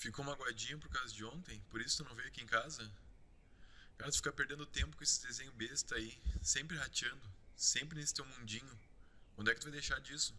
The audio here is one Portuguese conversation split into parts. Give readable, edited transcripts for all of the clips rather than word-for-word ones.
Ficou magoadinho por causa de ontem? Por isso tu não veio aqui em casa? Cara, tu fica perdendo tempo com esse desenho besta aí, sempre rateando, sempre nesse teu mundinho. Quando é que tu vai deixar disso?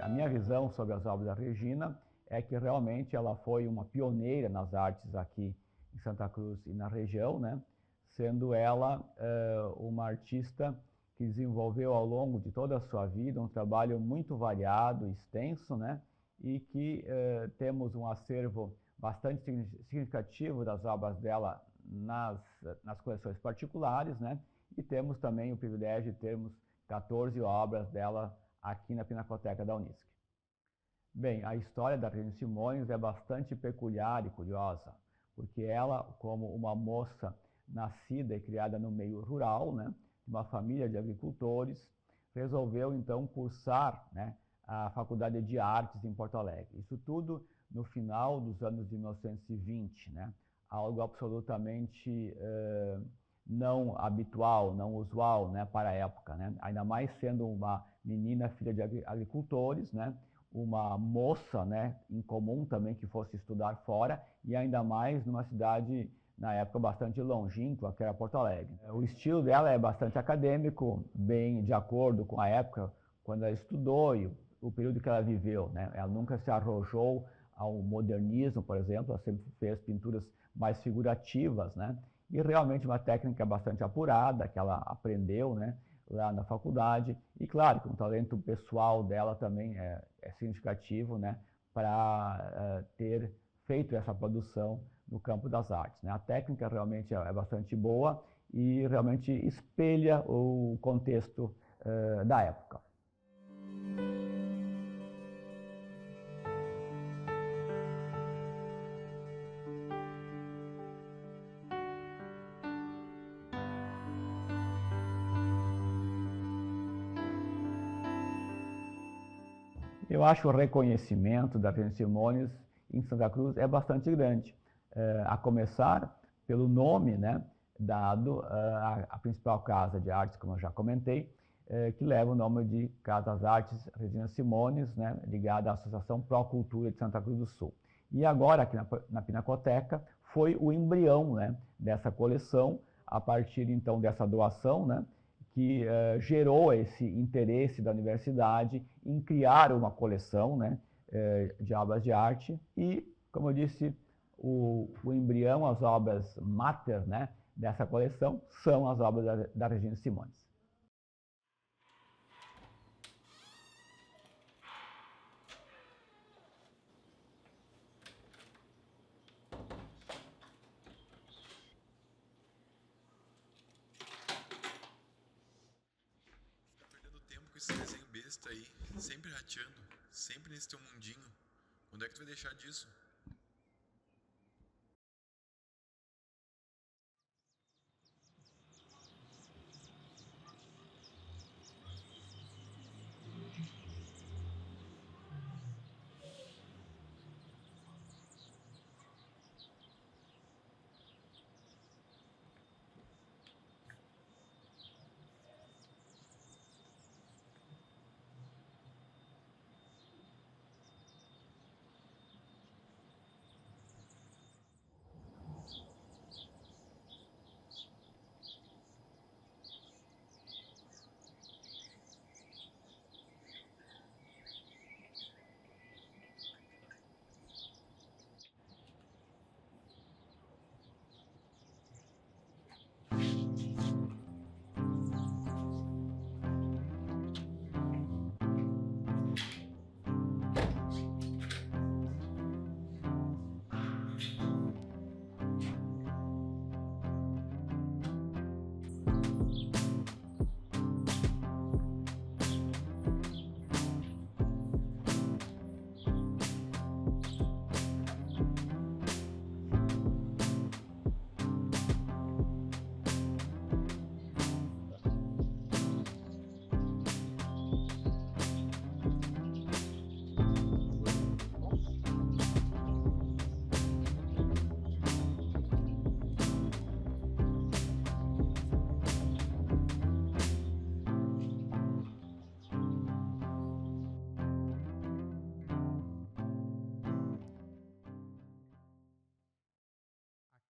A minha visão sobre as obras da Regina é que realmente ela foi uma pioneira nas artes aqui em Santa Cruz e na região, né? Sendo ela uma artista que desenvolveu ao longo de toda a sua vida um trabalho muito variado, extenso, né? E que temos um acervo bastante significativo das obras dela nas coleções particulares, né? E temos também o privilégio de termos 14 obras dela aqui na Pinacoteca da Unisc. Bem, a história da Regina Simões é bastante peculiar e curiosa, porque ela, como uma moça nascida e criada no meio rural, né, de uma família de agricultores, resolveu então cursar, né, a Faculdade de Artes em Porto Alegre. Isso tudo no final dos anos de 1920, né, algo absolutamente não habitual, não usual, né, para a época, né? Ainda mais sendo uma menina filha de agricultores, né? Uma moça, né, incomum também que fosse estudar fora e ainda mais numa cidade na época bastante longínqua, que era Porto Alegre. O estilo dela é bastante acadêmico, bem de acordo com a época quando ela estudou e o período que ela viveu, né? Ela nunca se arrojou ao modernismo, por exemplo, ela sempre fez pinturas mais figurativas, né? E realmente uma técnica bastante apurada, que ela aprendeu, né, lá na faculdade. E claro que o talento pessoal dela também é significativo, né, para ter feito essa produção no campo das artes, né? A técnica realmente é bastante boa e realmente espelha o contexto da época. Eu acho o reconhecimento da Regina Simões em Santa Cruz é bastante grande, a começar pelo nome, né, dado à principal casa de artes, como eu já comentei, que leva o nome de Casa das Artes Regina Simões, né, ligada à Associação Pro Cultura de Santa Cruz do Sul. E agora, aqui na Pinacoteca, foi o embrião, né, dessa coleção, a partir então dessa doação, né, que gerou esse interesse da universidade em criar uma coleção, né, de obras de arte e, como eu disse, o embrião, as obras mater, né, dessa coleção, são as obras da Regina Simones. Fica perdendo tempo com esse desenho besta aí, sempre rateando, sempre nesse teu mundinho. Quando é que tu vai deixar disso?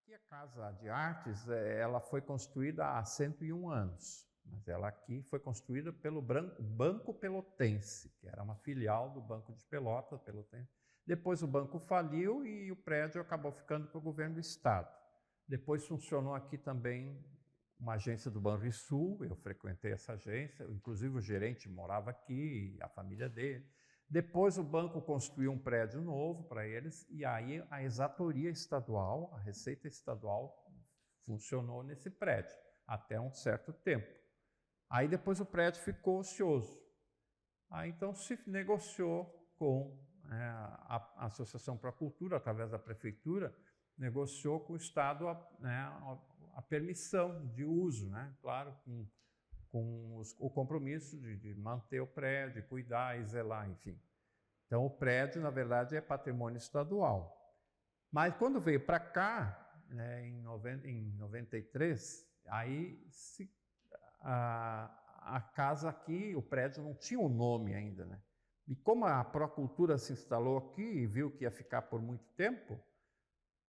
Aqui a Casa de Artes, ela foi construída há 101 anos, mas ela aqui foi construída pelo Banco Pelotense, que era uma filial do Banco de Pelotas, Pelotense. Depois o banco faliu e o prédio acabou ficando para o governo do estado. Depois funcionou aqui também uma agência do Banrisul, eu frequentei essa agência, inclusive o gerente morava aqui, a família dele. Depois o banco construiu um prédio novo para eles e aí a exatoria estadual, a Receita Estadual, funcionou nesse prédio até um certo tempo. Aí depois o prédio ficou ocioso. Aí então se negociou com a Associação para a Cultura, através da prefeitura, negociou com o Estado a permissão de uso, né? Claro, com o compromisso de manter o prédio, cuidar e zelar, enfim. Então, o prédio, na verdade, é patrimônio estadual. Mas quando veio para cá, né, em 93, aí a casa aqui, o prédio não tinha um nome ainda, né? E como a Procultura se instalou aqui e viu que ia ficar por muito tempo,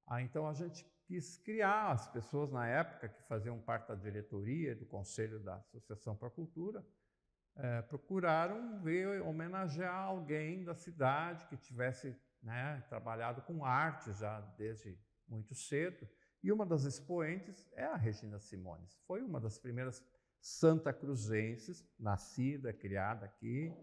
aí então a gente quis criar, as pessoas na época que faziam parte da diretoria, do conselho da Associação para a Cultura, procuraram homenagear alguém da cidade que tivesse, né, trabalhado com arte já desde muito cedo. E uma das expoentes é a Regina Simones. Foi uma das primeiras santacruzenses, nascida, criada aqui,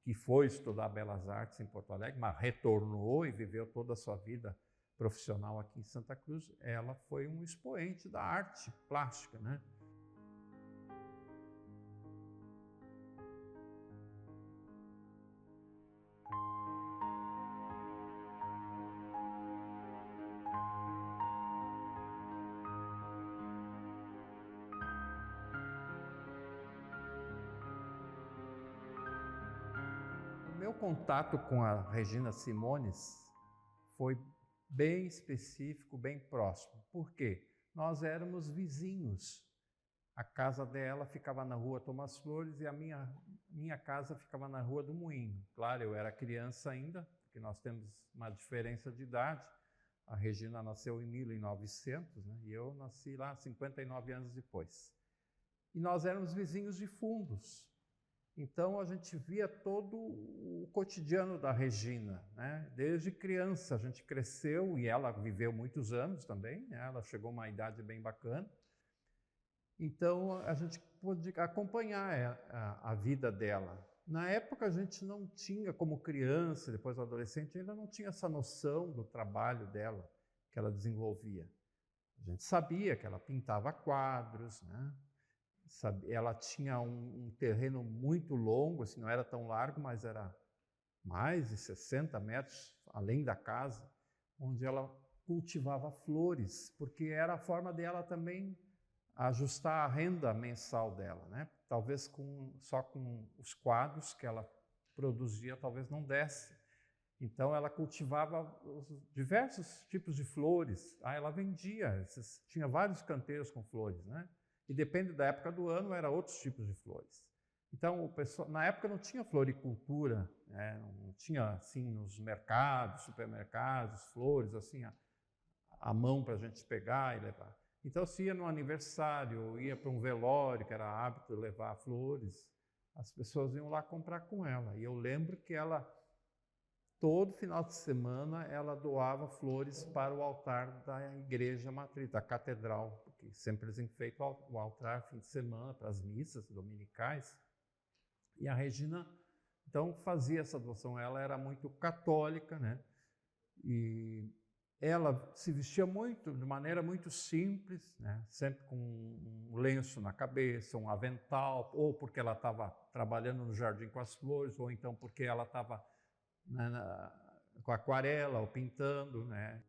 que foi estudar Belas Artes em Porto Alegre, mas retornou e viveu toda a sua vida profissional aqui em Santa Cruz. Ela foi um expoente da arte plástica, né? O meu contato com a Regina Simones foi bem específico, bem próximo. Por quê? Nós éramos vizinhos. A casa dela ficava na rua Tomás Flores e a minha casa ficava na rua do Moinho. Claro, eu era criança ainda, porque nós temos uma diferença de idade. A Regina nasceu em 1900, né? E eu nasci lá 59 anos depois. E nós éramos vizinhos de fundos. Então a gente via todo o cotidiano da Regina, né? Desde criança a gente cresceu e ela viveu muitos anos também, né? Ela chegou a uma idade bem bacana. Então a gente pôde acompanhar a vida dela. Na época a gente não tinha, como criança, depois adolescente, ainda não tinha essa noção do trabalho dela que ela desenvolvia. A gente sabia que ela pintava quadros, né? Ela tinha um terreno muito longo, assim, não era tão largo, mas era mais de 60 metros além da casa, onde ela cultivava flores, porque era a forma dela também ajustar a renda mensal dela, né? Talvez só com os quadros que ela produzia, talvez não desse. Então ela cultivava diversos tipos de flores. Ela vendia, tinha vários canteiros com flores, né? E depende da época do ano, era outros tipos de flores. Então, na época não tinha floricultura, né? Não tinha assim nos mercados, supermercados, flores assim à mão para a gente pegar e levar. Então, se ia no aniversário, ia para um velório, que era hábito levar flores, as pessoas iam lá comprar com ela. E eu lembro que ela, todo final de semana, ela doava flores para o altar da igreja matriz, da catedral, porque sempre eles enfeitam o altar fim de semana para as missas dominicais. E a Regina, então, fazia essa doação. Ela era muito católica, né? E ela se vestia de maneira muito simples, né? Sempre com um lenço na cabeça, um avental, ou porque ela estava trabalhando no jardim com as flores, ou então porque ela estava com aquarela ou pintando, né?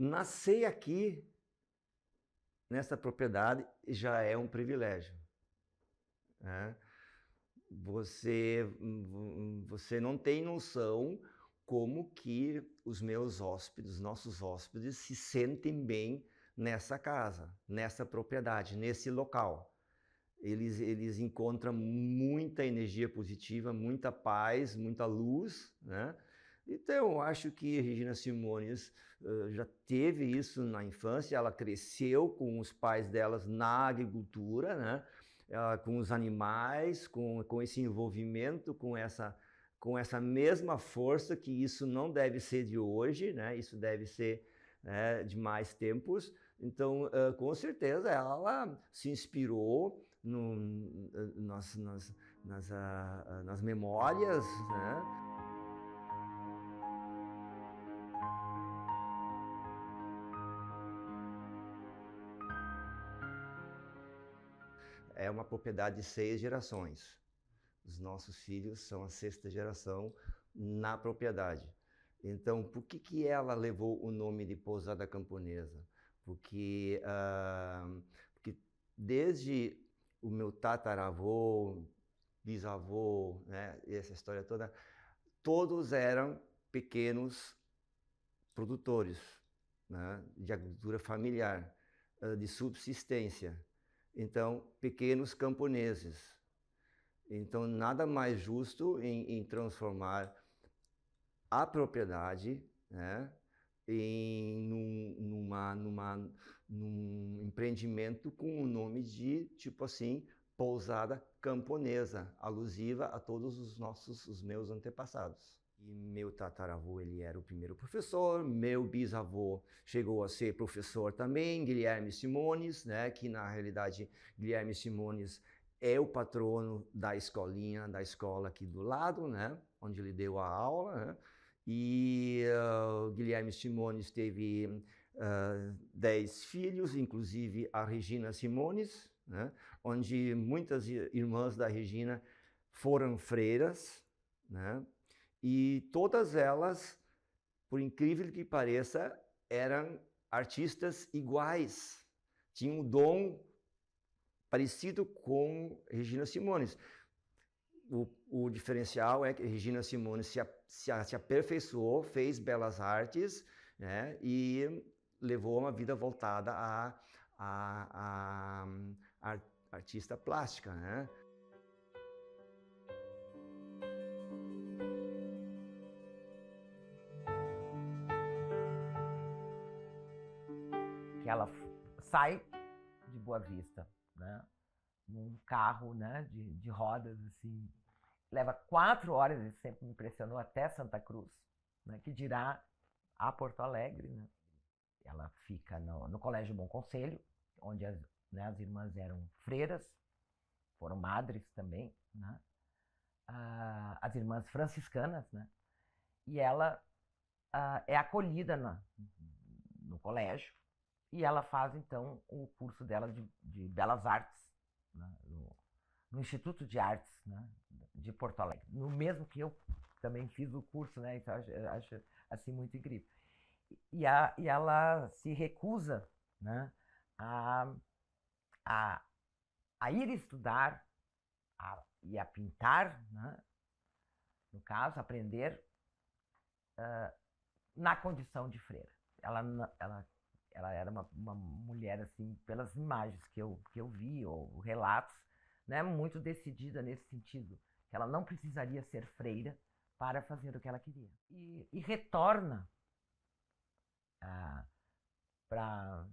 Nascer aqui, nessa propriedade, já é um privilégio, né? Você não tem noção como que os meus hóspedes, nossos hóspedes, se sentem bem nessa casa, nessa propriedade, nesse local. Eles encontram muita energia positiva, muita paz, muita luz, né? Então, eu acho que Regina Simones já teve isso na infância. Ela cresceu com os pais delas na agricultura, né? Com os animais, com esse envolvimento, com essa mesma força, que isso não deve ser de hoje, né? Isso deve ser de mais tempos. Então, com certeza, ela se inspirou nas memórias, né? É uma propriedade de 6 gerações. Os nossos filhos são a 6ª geração na propriedade. Então, por que ela levou o nome de Pousada Camponesa? Porque desde o meu tataravô, bisavô, né, essa história toda, todos eram pequenos produtores, né, de agricultura familiar, de subsistência. Então, pequenos camponeses. Então, nada mais justo em transformar a propriedade, né, num empreendimento com o nome de, tipo assim, Pousada Camponesa, alusiva a todos os meus antepassados. E meu tataravô, ele era o primeiro professor, meu bisavô chegou a ser professor também, Guilherme Simones, né, que na realidade Guilherme Simones é o patrono da escolinha, da escola aqui do lado, né? Onde ele deu a aula, né? E Guilherme Simones teve 10 filhos, inclusive a Regina Simones, né? Onde muitas irmãs da Regina foram freiras, né? E todas elas, por incrível que pareça, eram artistas iguais, tinham um dom parecido com Regina Simones. O diferencial é que Regina Simones se aperfeiçoou, fez belas artes, né, e levou uma vida voltada a artista plástica, né? Que ela sai de Boa Vista, né, num carro, né, de rodas, assim, leva 4 horas, isso sempre me impressionou, até Santa Cruz, né, que dirá a Porto Alegre, né. Ela fica no Colégio Bom Conselho, onde as irmãs eram freiras, foram madres também, né, as irmãs franciscanas, né, e ela é acolhida no colégio, e ela faz, então, o curso dela de Belas Artes, né, no Instituto de Artes, né, de Porto Alegre. No mesmo que eu também fiz o curso, né, então eu acho assim, muito incrível. E ela se recusa, né, a ir estudar e a pintar, né, no caso, aprender na condição de freira. Ela era uma mulher, assim, pelas imagens que eu vi, ou relatos, né, muito decidida nesse sentido, que ela não precisaria ser freira para fazer o que ela queria. E retorna para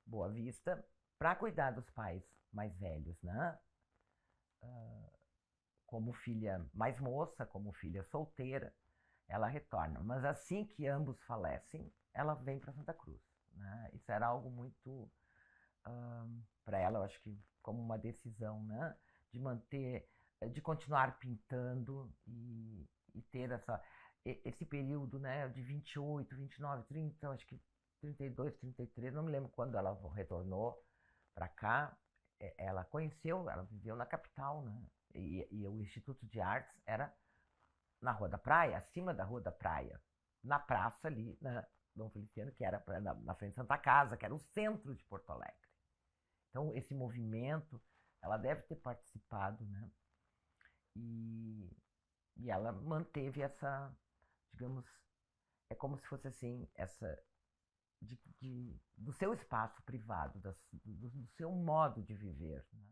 Boa Vista para cuidar dos pais mais velhos, né? Como filha mais moça, como filha solteira, ela retorna. Mas assim que ambos falecem, ela vem para Santa Cruz, né? Isso era algo muito, para ela, eu acho que como uma decisão, né? De continuar pintando e ter esse período, né? De 28, 29, 30, acho que 32, 33, não me lembro quando ela retornou para cá. Ela viveu na capital, né? E o Instituto de Artes era na Rua da Praia, acima da Rua da Praia, na praça ali, né, Dom Feliciano, que era na frente de Santa Casa, que era o centro de Porto Alegre. Então, esse movimento, ela deve ter participado, né? E ela manteve essa, digamos, é como se fosse assim, do seu espaço privado, do seu modo de viver, né?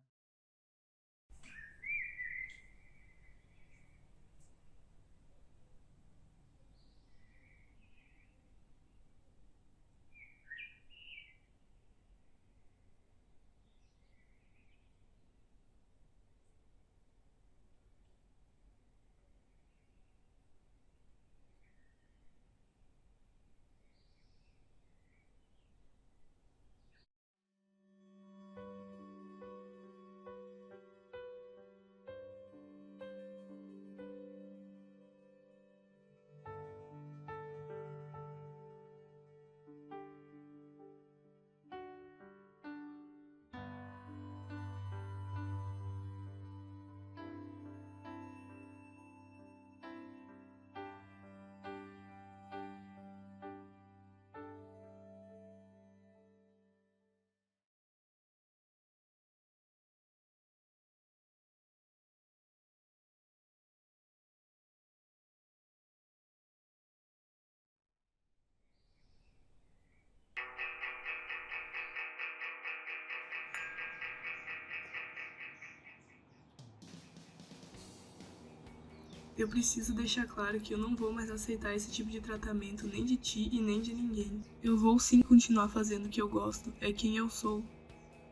Eu preciso deixar claro que eu não vou mais aceitar esse tipo de tratamento nem de ti e nem de ninguém. Eu vou sim continuar fazendo o que eu gosto, é quem eu sou.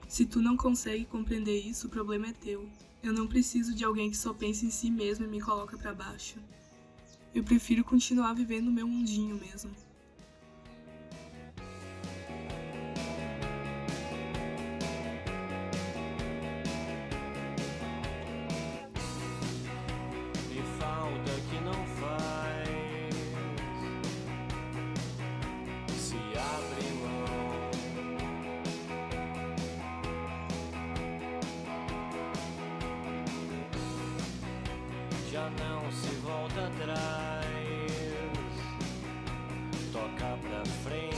Se tu não consegue compreender isso, o problema é teu. Eu não preciso de alguém que só pense em si mesmo e me coloca pra baixo. Eu prefiro continuar vivendo o meu mundinho mesmo. já não se volta atrás. Toca pra frente.